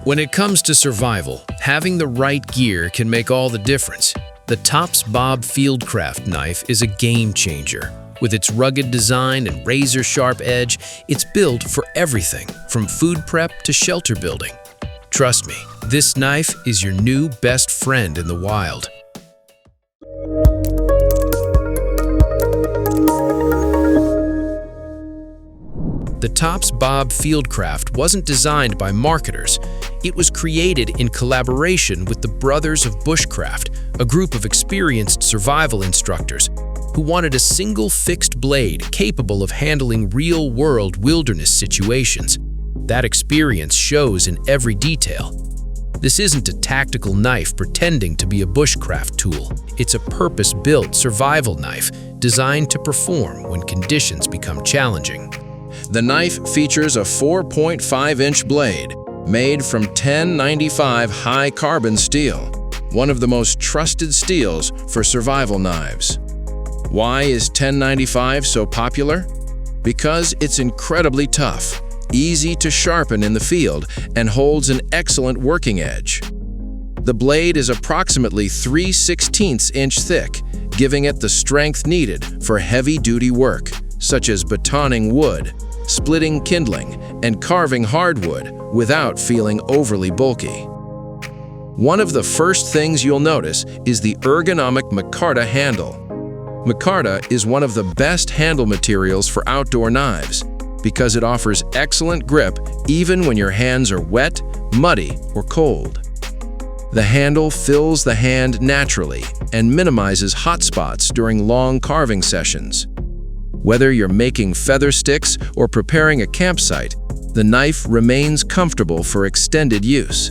When it comes to survival, having the right gear can make all the difference. The Tops Bob Fieldcraft knife is a game changer. With its rugged design and razor-sharp edge, it's built for everything, from food prep to shelter building. Trust me, this knife is your new best friend in the wild. The Tops Bob Fieldcraft wasn't designed by marketers. It was created in collaboration with the Brothers of Bushcraft, a group of experienced survival instructors who wanted a single fixed blade capable of handling real-world wilderness situations. That experience shows in every detail. This isn't a tactical knife pretending to be a bushcraft tool. It's a purpose-built survival knife designed to perform when conditions become challenging. The knife features a 4.5-inch blade made from 1095 high-carbon steel, one of the most trusted steels for survival knives. Why is 1095 so popular? Because it's incredibly tough, easy to sharpen in the field, and holds an excellent working edge. The blade is approximately 3/16 inch thick, giving it the strength needed for heavy-duty work, such as batoning wood, splitting kindling, and carving hardwood without feeling overly bulky. One of the first things you'll notice is the ergonomic micarta handle. Micarta is one of the best handle materials for outdoor knives because it offers excellent grip even when your hands are wet, muddy, or cold. The handle fills the hand naturally and minimizes hot spots during long carving sessions. Whether you're making feather sticks or preparing a campsite, the knife remains comfortable for extended use.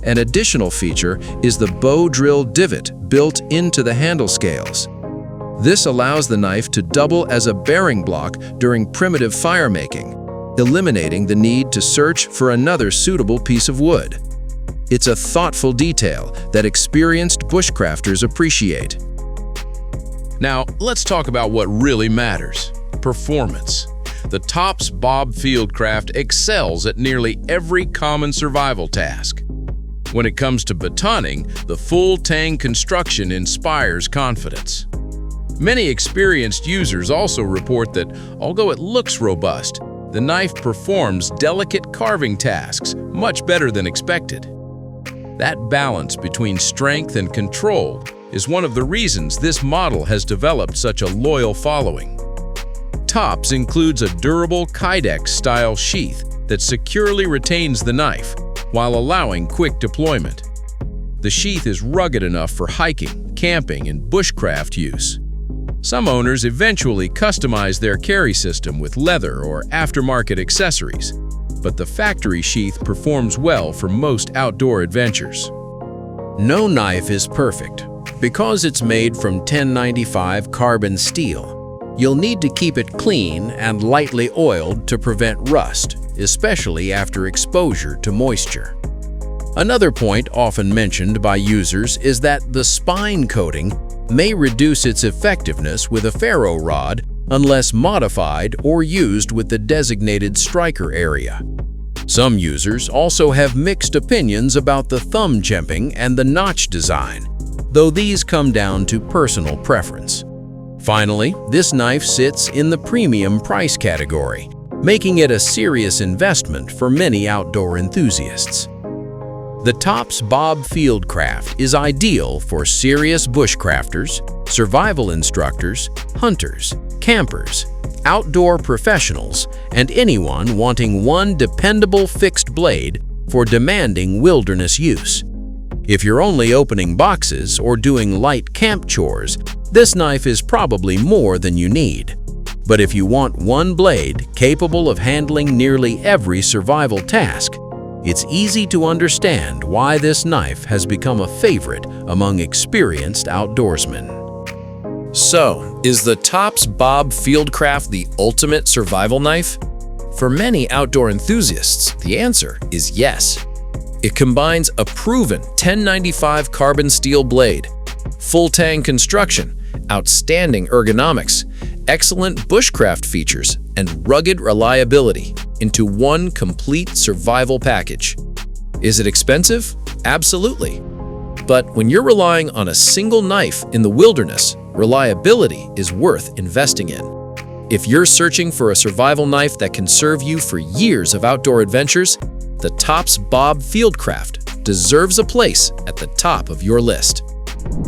An additional feature is the bow drill divot built into the handle scales. This allows the knife to double as a bearing block during primitive firemaking, eliminating the need to search for another suitable piece of wood. It's a thoughtful detail that experienced bushcrafters appreciate. Now, let's talk about what really matters: performance. The Tops Bob Fieldcraft excels at nearly every common survival task. When it comes to batoning, the full tang construction inspires confidence. Many experienced users also report that, although it looks robust, the knife performs delicate carving tasks much better than expected. That balance between strength and control is one of the reasons this model has developed such a loyal following. Tops includes a durable Kydex-style sheath that securely retains the knife while allowing quick deployment. The sheath is rugged enough for hiking, camping, and bushcraft use. Some owners eventually customize their carry system with leather or aftermarket accessories, but the factory sheath performs well for most outdoor adventures. No knife is perfect. Because it's made from 1095 carbon steel, you'll need to keep it clean and lightly oiled to prevent rust, especially after exposure to moisture. Another point often mentioned by users is that the spine coating may reduce its effectiveness with a ferro rod unless modified or used with the designated striker area. Some users also have mixed opinions about the thumb chimping and the notch design, though these come down to personal preference. Finally, this knife sits in the premium price category, making it a serious investment for many outdoor enthusiasts. The Tops Bob Fieldcraft is ideal for serious bushcrafters, survival instructors, hunters, campers, outdoor professionals, and anyone wanting one dependable fixed blade for demanding wilderness use. If you're only opening boxes or doing light camp chores, this knife is probably more than you need. But if you want one blade capable of handling nearly every survival task, it's easy to understand why this knife has become a favorite among experienced outdoorsmen. So, is the Tops Bob Fieldcraft the ultimate survival knife? For many outdoor enthusiasts, the answer is yes. It combines a proven 1095 carbon steel blade, full tang construction, outstanding ergonomics, excellent bushcraft features, and rugged reliability into one complete survival package. Is it expensive? Absolutely. But when you're relying on a single knife in the wilderness, reliability is worth investing in. If you're searching for a survival knife that can serve you for years of outdoor adventures, the Tops Bob Fieldcraft deserves a place at the top of your list.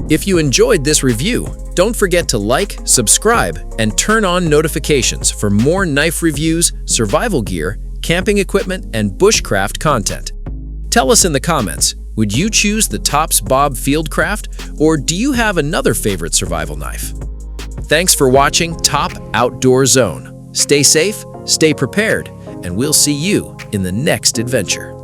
If you enjoyed this review, don't forget to like, subscribe, and turn on notifications for more knife reviews, survival gear, camping equipment, and bushcraft content. Tell us in the comments, would you choose the Tops Bob Fieldcraft, or do you have another favorite survival knife? Thanks for watching Top Outdoor Zone. Stay safe, stay prepared, and we'll see you in the next adventure.